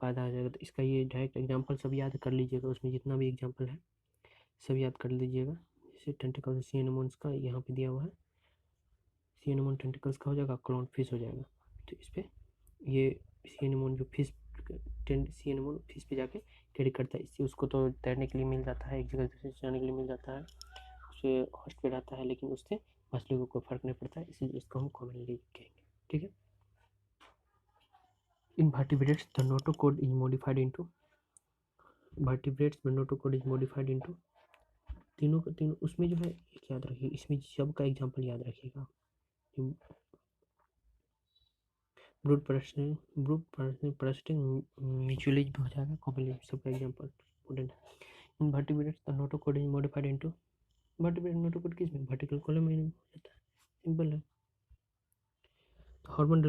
फायदा हो जाएगा। तो इसका ये डायरेक्ट एग्जांपल सब याद कर लीजिएगा, उसमें जितना भी एग्जांपल है सब याद कर लीजिएगा। जैसे टेंटिकल्स सी एनिमोन्स का यहाँ पे दिया हुआ है, सी एनिमोन टेंटिकल्स का हो जाएगा, क्लोन फिश हो जाएगा। तो इस पर ये सी एनिमोन जो फिश सी एनिमोन फिश पे जाके कैरी करता है, इससे उसको तो तैरने के लिए मिल जाता है, एक जगह दूसरे जाने के लिए मिल जाता है, उससे होस्ट पे रहता है, लेकिन उससे मछली को कोई फर्क नहीं पड़ता है, इसलिए इसको हम कॉमनली कहेंगे। ठीक है। इन vertebrates the notochord is modified into तीनों का तीनों उसमें जो है एक याद रखिए, इसमें सबका एग्जांपल याद रखिएगा। ब्रूड परस्टिंग म्यूचुअलिज्म हो जाएगा, कॉम्प्लीमेंट सबका एग्जांपल इंपॉर्टेंट है। इन vertebrates the notochord is modified into vertebrate notochord किस में वर्टिकल कॉलम में हो जाता है, सिंपल है। Hormone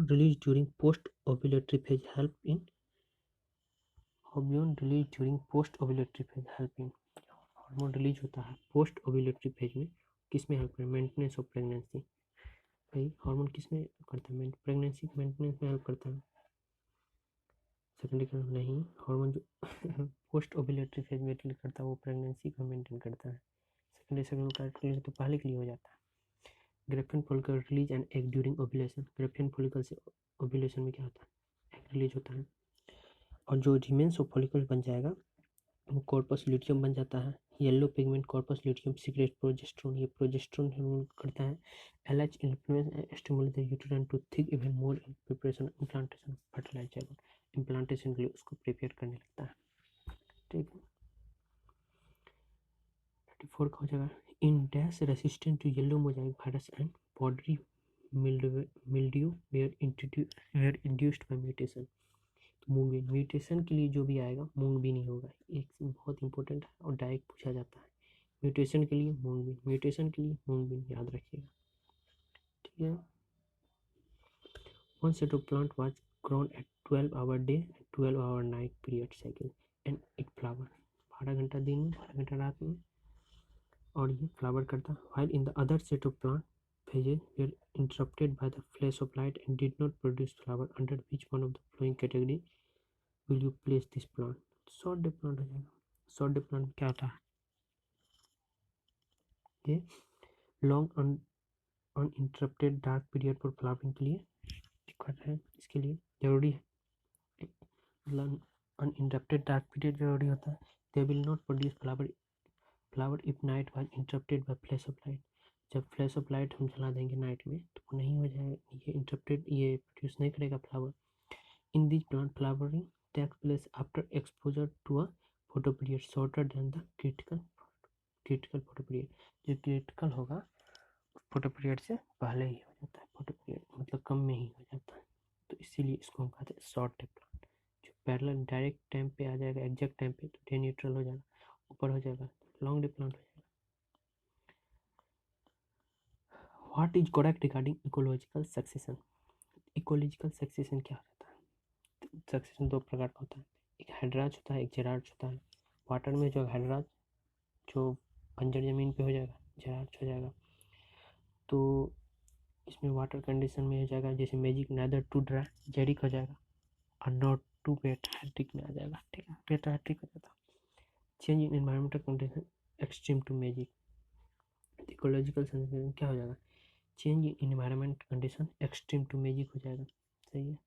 release during post ovulatory phase help in hormone release during post ovulatory phase help in hormone release होता है पोस्ट ओव्यूलेटरी फेज में, किस में हेल्प करें, मेंटेनेंस ऑफ प्रेगनेंसी। भाई हार्मोन किस में करता है, प्रेगनेंसी मेंटेनेंस में हेल्प करता है। सेकेंडरी कलम नहीं, हार्मोन जो पोस्ट ओव्यूलेटरी फेज में करता है वो प्रेगनेंसी को मेंटेन करता है। सेकेंडरी सेकेंडरी तो पहले के लिए हो जाता है। Graafian follicle release and egg during ovulation, Graafian follicle से ओव्यूलेशन में क्या होता है, एग रिलीज होता है, और जो रिमेन्स ऑफ फॉलिकल बन जाएगा वो कॉर्पस ल्यूटियम बन जाता है। Yellow pigment corpus luteum secrete progesterone, ये प्रोजेस्टेरोन करता है। LH influence stimulate the uterine to thick even more in preparation implantation fertilizer, implantation के लिए उसको प्रिपेयर करने लगता है। ठीक है। 34 का हो जाएगा in dash resistant to yellow mosaic virus and powdery mildew were induced by mutation। तो मूंग बीन म्यूटेशन के लिए जो भी आएगा मूंग बीन ही होगा, एक बहुत इंपॉर्टेंट है और डायरेक्ट पूछा जाता है। म्यूटेशन के लिए मूंग बीन, म्यूटेशन के लिए मूंग बीन याद रखिएगा। ठीक है। One set of plant was grown at 12-hour day and 12-hour night period cycle and it flower, 12 घंटा दिन में 12 घंटा रात में, और ये फ्लावर करता। while in the other set of plant phases were interrupted by the flash of light and did not produce flower, under which one of the following category will you place this plant? Short day plant हो जाएगा। Short day plant क्या होता है, ये long uninterrupted dark period पर flowering के लिए दिक्कत है, इसके लिए जरूरी है, मतलब अनइंटरप्टेड डार्क पीरियड जरूरी होता है। They will not produce flower if night was interrupted by flash of light, जब फ्लैश ऑफ लाइट हम जला देंगे नाइट में तो वो नहीं हो जाएगा, ये इंटरप्टेड, ये प्रोड्यूस नहीं करेगा flower. In this plant flowering takes place after exposure to a photo period shorter than the critical photo period, जो क्रिटिकल होगा फोटो पीरियड से पहले ही हो जाता है, फोटो पीरियड मतलब कम में ही हो जाता है, तो इसीलिए इसको हम कहते हैं शॉर्ट डे प्लांट। जो पैरेलल डायरेक्ट टाइम पे आ जाएगा, एग्जैक्ट टाइम पे, तो डे न्यूट्रल हो जाएगा, ऊपर हो जाएगा, लॉन्ग डे प्लांट हो जाएगा। What is correct regarding ecological succession? Ecological succession क्या होता है, सक्सेशन दो प्रकार का होता है, एक हाइड्राज होता है, एक जेरार्ज होता है। वाटर में जो हाइड्राज जो बंजर जमीन पे हो जाएगा, जेरार्ज हो जाएगा। तो इसमें वाटर कंडीशन में हो जाएगा, जैसे मैजिक नादर टू ड्राई जेरिक हो जाएगा, और नॉट टू वेट हाइड्रिक में आ जाएगा। ठीक है, वेट हाइड्रिक हो जाता है। Change in environmental condition extreme to mesic, ecological succession क्या हो जाएगा, change in environment condition extreme to mesic हो जाएगा। सही है।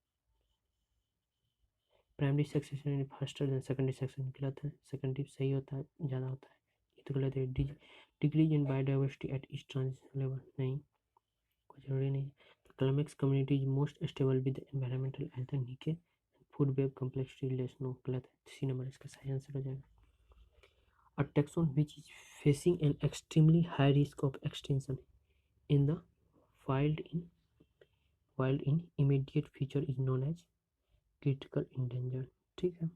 Primary succession faster than secondary succession गलत है, सेकेंडरी सही होता है, ज़्यादा होता है, ये तो गलत है। Decrease in biodiversity at each transition level, नहीं, कोई जरूरी नहीं। Climax community is most stable with environmental as the niche food web complexity less, no गलत है, सी नंबर इसका सही आंसर हो जाएगा। A taxon which is facing an extremely high risk of extinction in the wild in immediate future is known as critical endangered। ठीक है,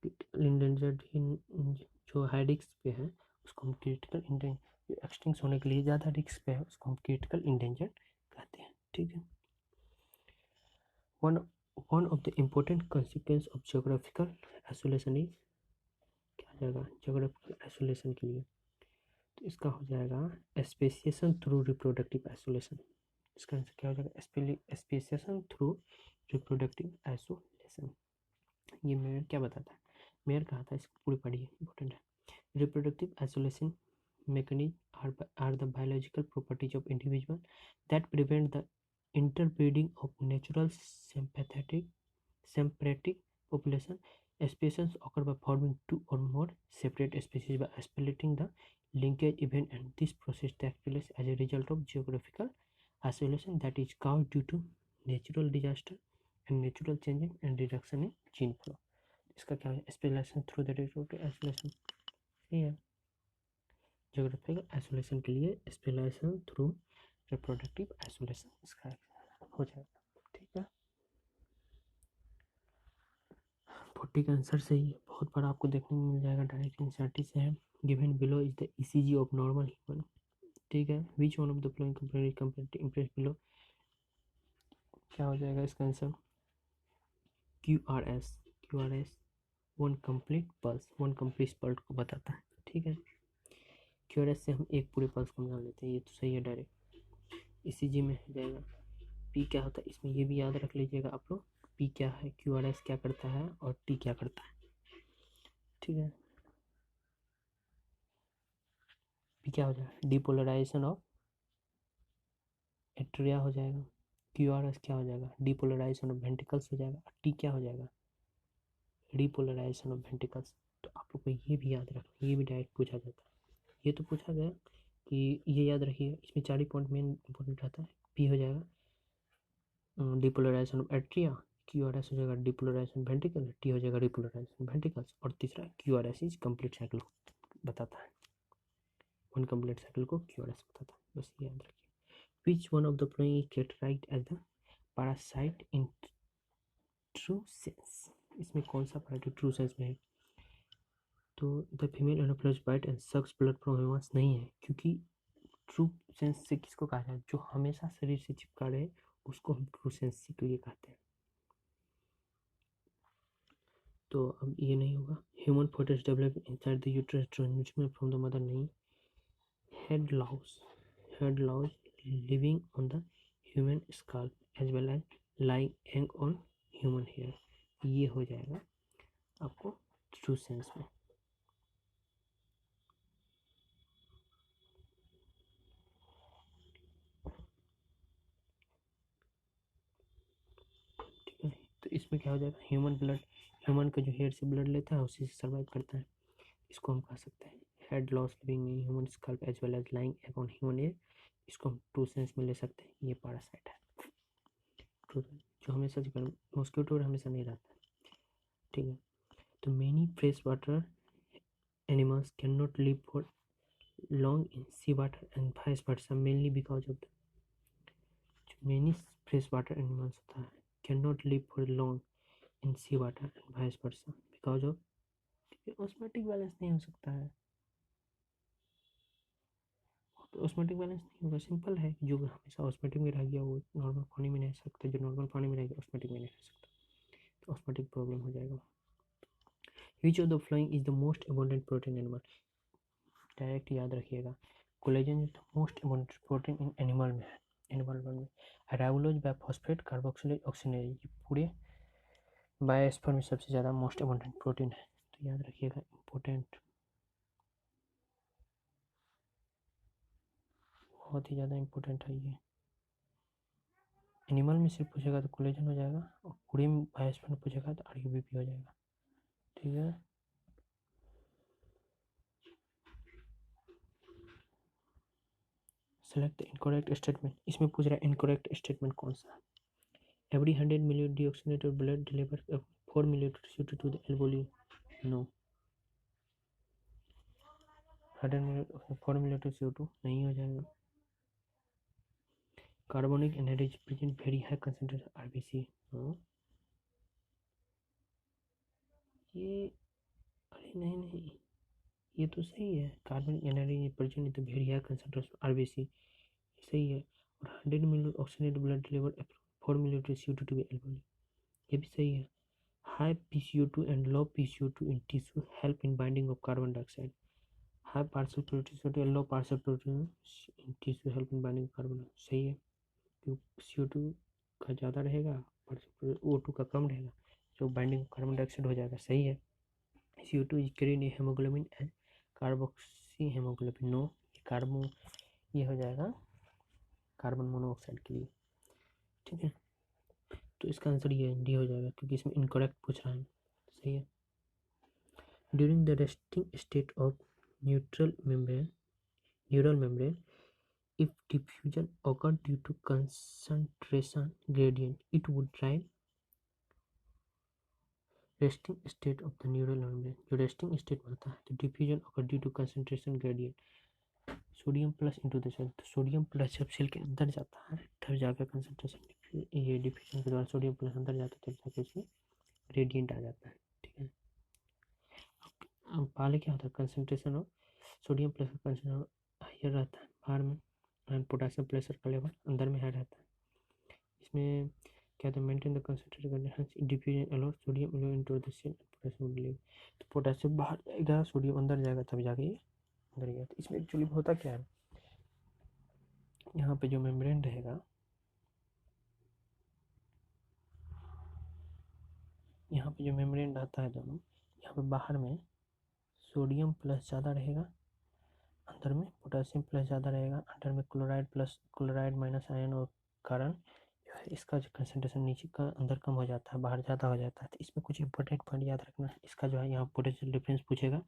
critical endangered जो high risk पे है उसको हम क्रिटिकल जो एक्सटिंक्ट होने के लिए ज़्यादा रिस्क पे है उसको हम क्रिटिकल इंडेंजर कहते हैं। ठीक है। One of the important consequence of geographical isolation is, क्या हो जाएगा जियोग्राफिकल आइसोलेशन के लिए, तो इसका हो जाएगा स्पेसिएशन थ्रू रिप्रोडक्टिव आइसोलेशन। इसका आंसर क्या हो जाएगा स्पेसिएशन थ्रू रिप्रोडक्टिव आइसोलेशन। ये मेयर क्या बताता है, मेयर कहा था, इसको पूरी पढ़िए, इंपॉर्टेंट है। Reproductive isolation mechanism are the biological properties of individual that prevent the interbreeding of natural sympathetic population. Species occur by forming two or more separate species by splitting the linkage event, and this process takes place as a result of geographical isolation that is caused due to natural disaster and natural changes and reduction in gene flow. इसका क्या है speciation through the reproductive isolation, सही है। Geographical isolation के लिए speciation through reproductive isolation इसका हो जाएगा। ठीक है। 40 का आंसर सही है, बहुत बड़ा आपको देखने को मिल जाएगा, डायरेक्ट एनसीईआरटी से है। Given below is the ECG of normal human. ठीक है। विच one of the following comparative Impress below, क्या हो जाएगा इसका answer QRS. QRS one complete pulse को बताता है। ठीक है। क्यूआरएस से हम एक पूरे पल्स को निकाल लेते हैं, ये तो सही है डायरेक्ट। ईसीजी में हो जाएगा पी क्या होता है, इसमें ये भी याद रख लीजिएगा आप लोग, पी क्या है, क्यूआरएस क्या करता है और टी क्या करता है। ठीक है। पी क्या हो जाएगा डिपोलराइजेशन ऑफ एट्रिया हो जाएगा, क्यूआरएस क्या हो जाएगा डिपोलराइजेशन ऑफ वेंट्रिकल्स हो जाएगा, टी क्या हो जाएगा रिपोलराइजेशन ऑफ वेंट्रिकल्स। तो आप लोग को ये भी याद रखना, ये भी डायरेक्ट पूछा जाता है, ये तो पूछा गया कि ये याद रखिए, इसमें 4 ही पॉइंट मेन इंपॉर्टेंट रहता है। पी हो जाएगा डिपोलराइजेशन ऑफ एट्रिया, क्यूआरएस हो जाएगा डिपोलराइजेशन वेंट्रिकल, टी हो जाएगा रिपोलराइजेशन वेंट्रिकल्स, और तीसरा क्यूआरएस इज कंप्लीट साइकिल बताता है, वन कंप्लीट साइकिल को क्यूआरएस बताता है, बस ये याद रखिए। Which one of the following is categorised as the parasite in true sense, इसमें कौन सा पैरासाइट ट्रू सेंस में है, तो the female anopheles bite and sucks blood from humans नहीं है, क्योंकि ट्रू सेंस से किसको कहा जाए, जो हमेशा शरीर से चिपका रहे उसको हम ट्रू सेंस के लिए कहते हैं। तो अब ये नहीं होगा। Human foetuses develop inside the uterus transmission from the mother नहीं। Head louse living on the human scalp as well as laying एंग ऑन ह्यूमन हेयर, ये हो जाएगा आपको ट्रू सेंस में। ठीक है। तो इसमें क्या हो जाएगा ह्यूमन का जो हेयर से ब्लड लेता है उसी से सर्वाइव करता है, इसको हम कह सकते हैं head louse living in human scalp as well as laying egg on human hair, इसको हम ट्रू सेंस में ले सकते हैं, ये पैरासाइट है ट्रू सेंस, जो हमेशा मॉस्किटो हमेशा नहीं रहता है। ठीक है। तो many fresh water animals can not live for long in sea water and vice versa, mainly because of the many fresh water animals होता है can not live for long in sea water and vice versa because of osmotic balance नहीं हो सकता है। तो osmotic balance नहीं होगा, simple है, जो हमेशा ऑस्मोटिक में रह गया वो नॉर्मल पानी में नहीं रह सकता, जो नॉर्मल पानी में रह गया ऑस्मोटिक में नहीं रह सकता, तो ऑस्मोटिक प्रॉब्लम हो जाएगा। विच of the following is the most abundant protein animal, direct याद रखिएगा, collagen is the most abundant protein in animal में है, एनिमल वर्ल्ड में। राइबोलोज बाइफॉस्फेट कार्बोक्सिलेज ऑक्सीजनेज, ये पूरे बायोस्फीयर में सबसे ज़्यादा मोस्ट अबंडेंट प्रोटीन है, तो याद रखिएगा इंपॉर्टेंट, बहुत ही ज़्यादा इंपॉर्टेंट है ये। एनिमल में सिर्फ पूछेगा तो कोलेजन हो जाएगा, और पूरे बायोस्फीयर में पूछेगा तो आरयूबीपी हो जाएगा। ठीक है। सेलेक्ट द इनकरेक्ट स्टेटमेंट, इसमें पूछ रहा है इनकरेक्ट स्टेटमेंट कौन सा है। Every 100 million deoxygenated blood deliver 4 million CO2 to the alveoli, no. 100 million 4 million CO2 नहीं हो जाएगा। Carbonic energy present very high concentration RBC, no. ये अरे नहीं, ये तो सही है, carbon energy present in the very high concentration RBC, सही है। और 100 ml oxygenated blood deliver 4 millilitre CO2 to be alveoli, ये भी सही है। High PCO2 and low PCO2 in tissue help in binding of carbon dioxide, high partial purity CO2 and low partial purity in tissue help in binding carbon, सही है। क्योंकि CO2 का ज़्यादा रहेगा, O2 का कम रहेगा, जो बाइंडिंग कार्बन डाइऑक्साइड हो जाएगा, सही है। CO2 is carried in haemoglobin and carboxyhaemoglobin, no, carbo ये हो जाएगा कार्बन मोनोऑक्साइड के लिए, ठीक है। तो इसका आंसर ये डी हो जाएगा, क्योंकि इसमें इनकरेक्ट पूछ रहा है, सही है। During the resting state of neutral membrane if diffusion occurred due to concentration gradient, it would drive resting state of the neural membrane, जो resting state में आता है तो diffusion occurred due to concentration gradient, sodium plus into the cell, तो sodium plus जब cell के अंदर जाता है तब जाकर कंसंट्रेशन, ये डिफ्यूजन के द्वारा सोडियम प्लस अंदर जाता है तब जाकर इसमें ग्रेडियंट आ जाता है, ठीक है। अब पहले क्या होता है, concentration of sodium plus concentration higher रहता है बाहर में, एंड पोटेशियम प्रेशर का लेवल अंदर में हाई रहता है। इसमें क्या होता है, maintain the concentration diffusion allow sodium into the cell, potassium deliver, तो पोटेशियम बाहर जाएगा, सोडियम अंदर जाएगा, तब जाके ये अंदर गया। तो इसमें एक्चुअली होता क्या है, यहाँ पे जो मेम्ब्रेन रहेगा, यहाँ पे जो मेम्ब्रेन रहता है दोनों, यहाँ पे बाहर में सोडियम प्लस ज़्यादा रहेगा, अंदर में पोटेशियम प्लस ज़्यादा रहेगा, अंदर में chloride plus chloride minus ion और कारण जो है इसका जो कंसनट्रेशन नीचे का अंदर कम हो जाता है, बाहर ज़्यादा हो जाता है। तो इसमें कुछ इंपॉर्टेंट पॉइंट याद रखना है, इसका जो है यहाँ पोटेंशियल डिफरेंस पूछेगा,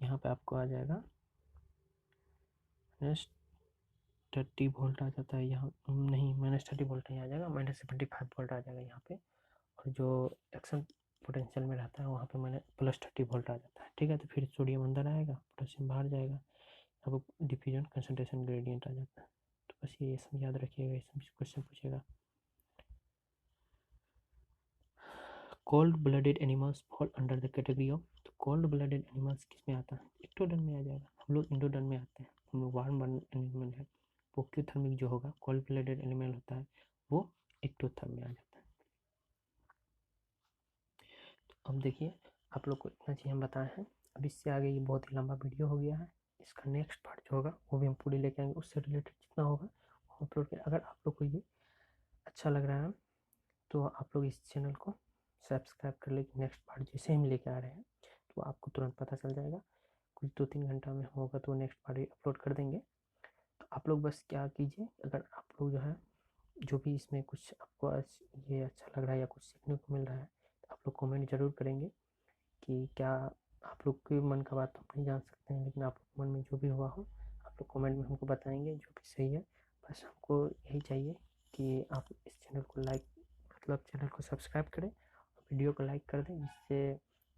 यहाँ पे आपको आ जाएगा -30 वोल्ट आ जाता है, यहाँ नहीं -30 वोल्ट नहीं आ जाएगा, -75 वोल्ट आ जाएगा यहाँ पे, और जो एक्शन पोटेंशियल में रहता है वहाँ पे मैंने +30 वोल्ट आ जाता है, ठीक है। तो फिर सोडियम अंदर आएगा, पोटेशियम बाहर जाएगा, अब डिफ्यूजन कंसंट्रेशन ग्रेडियंट आ जाता है। तो बस ये सब याद रखिएगा, ये सब क्वेश्चन पूछेगा। Cold blooded animals fall under the category of, तो कोल्ड ब्लडेड एनिमल्स किस में आता है, एक्टोडर्म में आ जाएगा, हम लोग इंडोडर्म में आते हैं, हम लोग वार्म बर्न एनिमल है, पोक्योथर्मिक जो होगा कोल्ड ब्लडेड एनिमल होता है वो एक्टोथर्म में आ जाता है। तो अब देखिए आप लोग को इतना चीज़ हम बताए हैं, अब इससे आगे ये बहुत ही लंबा वीडियो हो गया है, इसका नेक्स्ट पार्ट जो होगा वो भी हम पूरी लेके आएंगे, उससे रिलेटेड जितना होगा वो अपलोड करें। अगर आप लोग को ये अच्छा लग रहा है तो आप लोग इस चैनल को सब्सक्राइब कर ले, नेक्स्ट पार्ट जैसे हम लेके आ रहे हैं तो आपको तुरंत पता चल जाएगा, कुछ 2-3 घंटा में होगा तो नेक्स्ट पार्ट अपलोड कर देंगे। तो आप लोग बस क्या कीजिए, अगर आप लोग जो है जो भी इसमें कुछ आपको ये अच्छा लग रहा है या कुछ सीखने को मिल रहा है तो आप लोग कमेंट जरूर करेंगे कि क्या, आप लोग के मन का बात तो हम नहीं जान सकते हैं, लेकिन आप लोग मन में जो भी हुआ हो आप लोग कमेंट में हमको बताएंगे, जो भी सही है। बस हमको यही चाहिए कि आप इस चैनल को लाइक, मतलब चैनल को सब्सक्राइब करें और वीडियो को लाइक कर दें, जिससे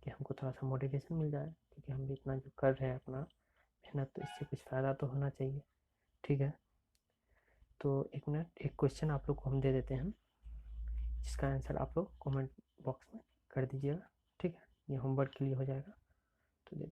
कि हमको थोड़ा सा मोटिवेशन मिल जाए, क्योंकि हम भी इतना जो कर रहे हैं अपना मेहनत, तो इससे कुछ फ़ायदा तो होना चाहिए, ठीक है। तो एक मिनट, एक क्वेश्चन आप लोग को हम दे देते हैं, जिसका आंसर आप लोग कमेंट बॉक्स में कर दीजिएगा, ठीक है, ये होमवर्क के लिए हो जाएगा। तो